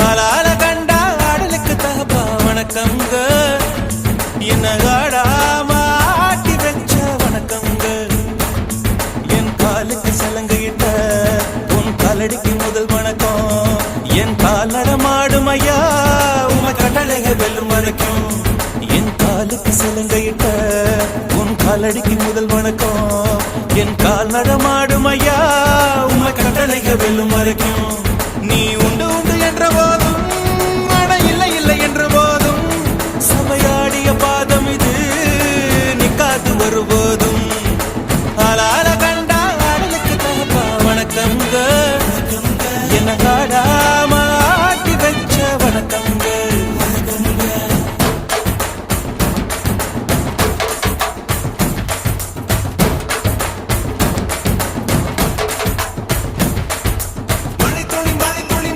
ஆளால கண்டா ஆடலுக்கு தகப்பா வணக்கங்க, என்ன ஆடாம ஆட்டி வச்ச வணக்கங்க. என் காலுக்கு சலங்கையிட்ட உன் காலடிக்கு முதல் வணக்கம். என் கால் நடமாடும் ஐயா உம கட்டளைக வெல்லும் வரைக்கும். என் காலுக்கு சலங்கையிட்ட உன் காலடிக்கு முதல் வணக்கம். என் கால் நடமாடும் ஐயா உம கட்டளைக வெல்லும் வரைக்கும்.